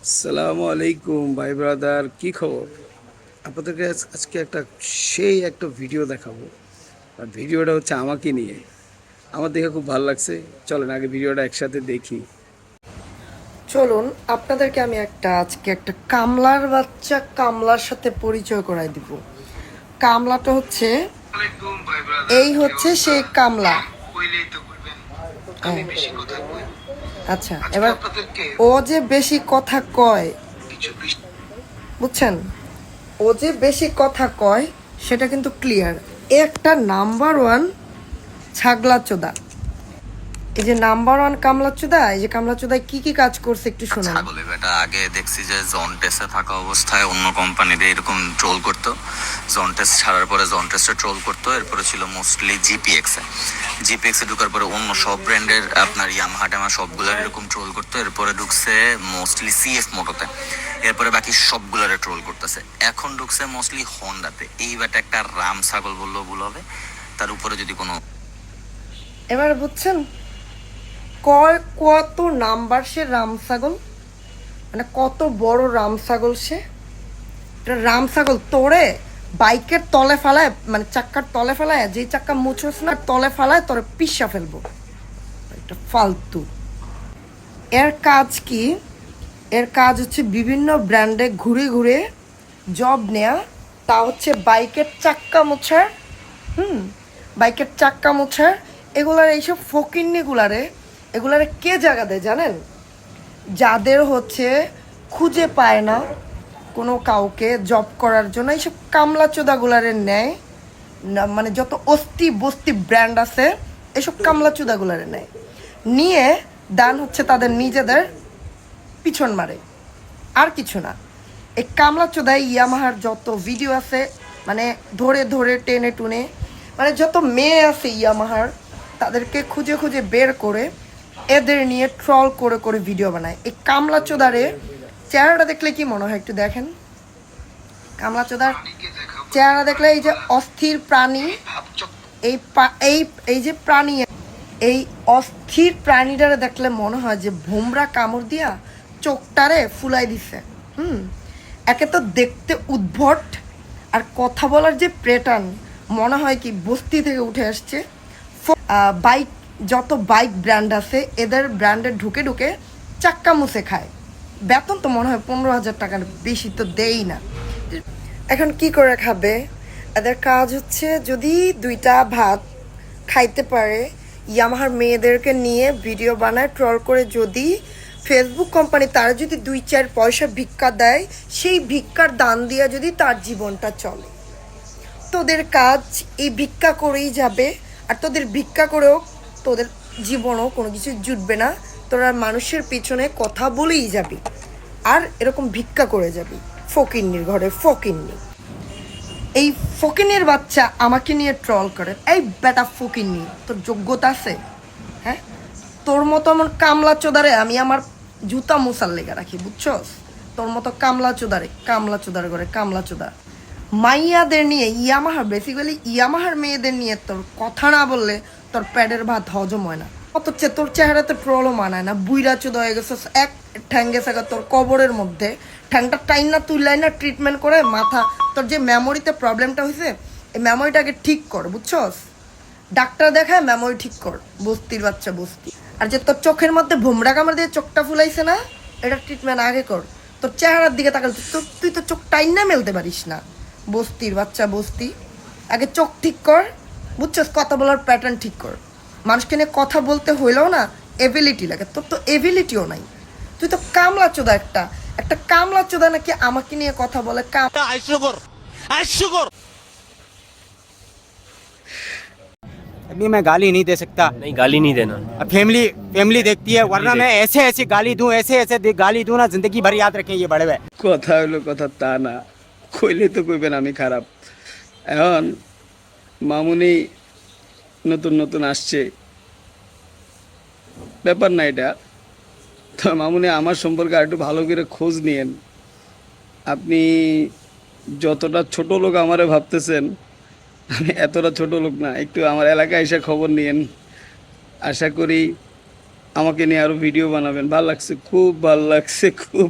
আসসালামু আলাইকুম ভাই ব্রাদার, কি খবর? আপনাদেরকে আজকে একটা ভিডিও দেখাবো। আর ভিডিওটা হচ্ছে আমাকে নিয়ে। আমার দেখে খুব ভালো লাগছে। চলেন আগে ভিডিওটা একসাথে দেখি। চলুন আপনাদেরকে আমি আজকে একটা কামলার বাচ্চা কামলার সাথে পরিচয় করাই দিব। কামলাটা হচ্ছে এই হচ্ছে সেই কামলা। হ্যাঁ, আচ্ছা, এবার ও যে বেশি কথা কয়, বুঝছেন, ও যে বেশি কথা কয় সেটা কিন্তু ক্লিয়ার। একটা নাম্বার ওয়ান ছাগলা চোদা। এই যে নাম্বার ওয়ান কামলাচোদা, এই যে কামলাচোদায় কি কি কাজ করছে একটু শোনান। ছাগলে বেটা আগে দেখছি যে জন্টেসে থাকা অবস্থায় অন্য কোম্পানিতে এরকম ট্রোল করতো। জন্টেস ছাড়ার পরে জন্টেসে ট্রোল করতো, এরপরে ছিল মোস্টলি জিপিএক্সে ঢোকার পরে অন্য সব ব্র্যান্ডের আপনার ইয়ামাহা টামা সবগুলার এরকম ট্রোল করতো। এরপরে ঢুকছে মোস্টলি সিএফ মোটোতে, এরপরে বাকি সবগুলারে ট্রোল করতেছে। এখন ঢুকছে মোস্টলি হন্ডাতে। এই বেটা একটা রাম ছাগল বললেও ভুল হবে। তার উপরে যদি কোনো এবার বুঝছেন কত নাম্বার সে রাম ছাগল, মানে কত বড় রাম ছাগল সে। রাম ছাগল তোরে বাইকের তলে ফেলায়, মানে চাক্কার তলে ফেলায়, যে চাক্কা মুছস না তলে ফেলায় তোরে পিসা ফেলবো। এটা ফালতু। এর কাজ কি? এর কাজ হচ্ছে বিভিন্ন ব্র্যান্ডে ঘুরে ঘুরে জব নেয়া। তা হচ্ছে বাইকের চাক্কা মোছার, বাইকের চাক্কা মোছার। এগুলার এইসব এগুলারে কে জায়গা দেয় জানেন? যাদের হচ্ছে খুঁজে পায় না কোনো কাউকে জব করার জন্য, এইসব কামলা চোদাগুলারে নেয় না। মানে যত অস্তি বস্তি ব্র্যান্ড আছে এসব কামলা চোদাগুলারে নেয়, নিয়ে দান হচ্ছে তাদের নিজেদের পিছন মারে, আর কিছু না। এই কামলা চোদাই ইয়ামাহার যত ভিডিও আছে, মানে ধরে ধরে টেনে টুনে, মানে যত মেয়ে আছে ইয়ামাহার তাদেরকে খুঁজে খুঁজে বের করে এদের নিয়ে ট্রল করে করে ভিডিও বানায়। এই কামলা চোদারে চেহারাটা দেখলে কি মনে হয় একটু দেখেন। কামলা চোদার চেহারা দেখলে এই যে অস্থির প্রাণী, এই এই এই যে প্রাণী, এই অস্থির প্রাণীটারে দেখলে মনে হয় যে ভোমরা কামড় দিয়া চোখটারে ফুলাই দিছে। একে তো দেখতে উদ্ভট, আর কথা বলার যে প্যাটার্ন মনে হয় কি বস্তি থেকে উঠে আসছে। বাইক, যত বাইক ব্র্যান্ড আছে এদের ব্র্যান্ডে ঢুকে ঢুকে চাক্কা মুছে খায়। বেতন তো মনে হয় 15,000 টাকার বেশি তো দেই না। এখন কি করে খাবে? এদের কাজ হচ্ছে যদি দুইটা ভাত খাইতে পারে, ইয়ামাহার মেয়েদেরকে নিয়ে ভিডিও বানায় ট্রল করে, যদি ফেসবুক কোম্পানি তারা যদি 2-4 পয়সা ভিক্ষা দেয়, সেই ভিক্ষার দান দিয়ে যদি তার জীবনটা চলে। তোদের কাজ এই ভিক্ষা করেই যাবে, আর তোদের ভিক্ষা করেও তোদের জীবনও কোনো কিছু জুটবে না। তোরা মানুষের পিছনে কথা বলেই যাবি, আর এরকম ভিক্ষা করে যাবি। ফকিন্নির ঘরে ফকিন্নি। এই ফকিন্নির বাচ্চা আমাকে নিয়ে ট্রল করে। এই বেটা ফকিন্নি, তোর যোগ্যতা আছে? হ্যাঁ, তোর মতো এমন কামলা চোদারে আমি আমার জুতা মুসার লেগে রাখি, বুঝছস? তোর মতো কামলা চোদার ঘরে কামলা চোদা মাইয়াদের নিয়ে, ইয়ামাহার বেসিক্যালি ইয়ামাহার মেয়েদের নিয়ে তোর কথা না বললে তোর প্যাডের ভাত হজম হয় না। অথচ তোর চেহারাতে ট্রলও মানায় না। বুইরা চোদা হয়ে গেছে, এক ঠ্যাং গেছে তোর কবরের মধ্যে। ঠ্যাংটা টাইন না তুললাই না ট্রিটমেন্ট করে মাথা। তোর যে মেমোরিতে প্রবলেমটা হয়েছে, এই মেমোরিটাকে ঠিক কর, বুঝছস? ডাক্তার দেখায় মেমোরি ঠিক কর, বস্তির বাচ্চা বস্তি। আর যে তোর চোখের মধ্যে ভোমরা কামড় দিয়ে চোখটা ফুলাইছে না, এটা ট্রিটমেন্ট আগে কর। তোর চেহারার দিকে তাকাল, তুই তো চোখ টাইন না মেলতে পারিস না, বস্তির বাচ্চা বস্তি। আগে চোখ ঠিক কর, বুঝছস? কথা বলার প্যাটার্ন ঠিক কর। মানুষকে নিয়ে কথা বলতে হইলেও না এবিলিটি লাগে, তোর তো এবিলিটিও নাই। তুই তো কামলা চোদা, একটা একটা কামলা চোদা নাকি আমাকে নিয়ে কথা বলে। अभी मैं गाली नहीं दे सकता। नहीं, गाली नहीं देना। अब फैमिली फैमिली देखती है, वरना मैं ऐसे ऐसे गाली दूं, ऐसे ऐसे गाली दूं ना, जिंदगी भर याद रखें ये बड़े हुए। কথা হলো কথা তা না, কইলে তো কইবেন আমি খারাপ। এখন মামুনি নতুন নতুন আসছে, ব্যাপার না এটা। তো মামুনি আমার সম্পর্কে আর একটু ভালো করে খোঁজ নিয়েন। আপনি যতটা ছোট লোক আমারে ভাবতেছেন, আমি এতটা ছোট লোক না। একটু আমার এলাকায় এসে খবর নিয়েন। আশা করি আমাকে নিয়ে আরও ভিডিও বানাবেন। ভাল লাগছে, খুব ভাল লাগছে, খুব।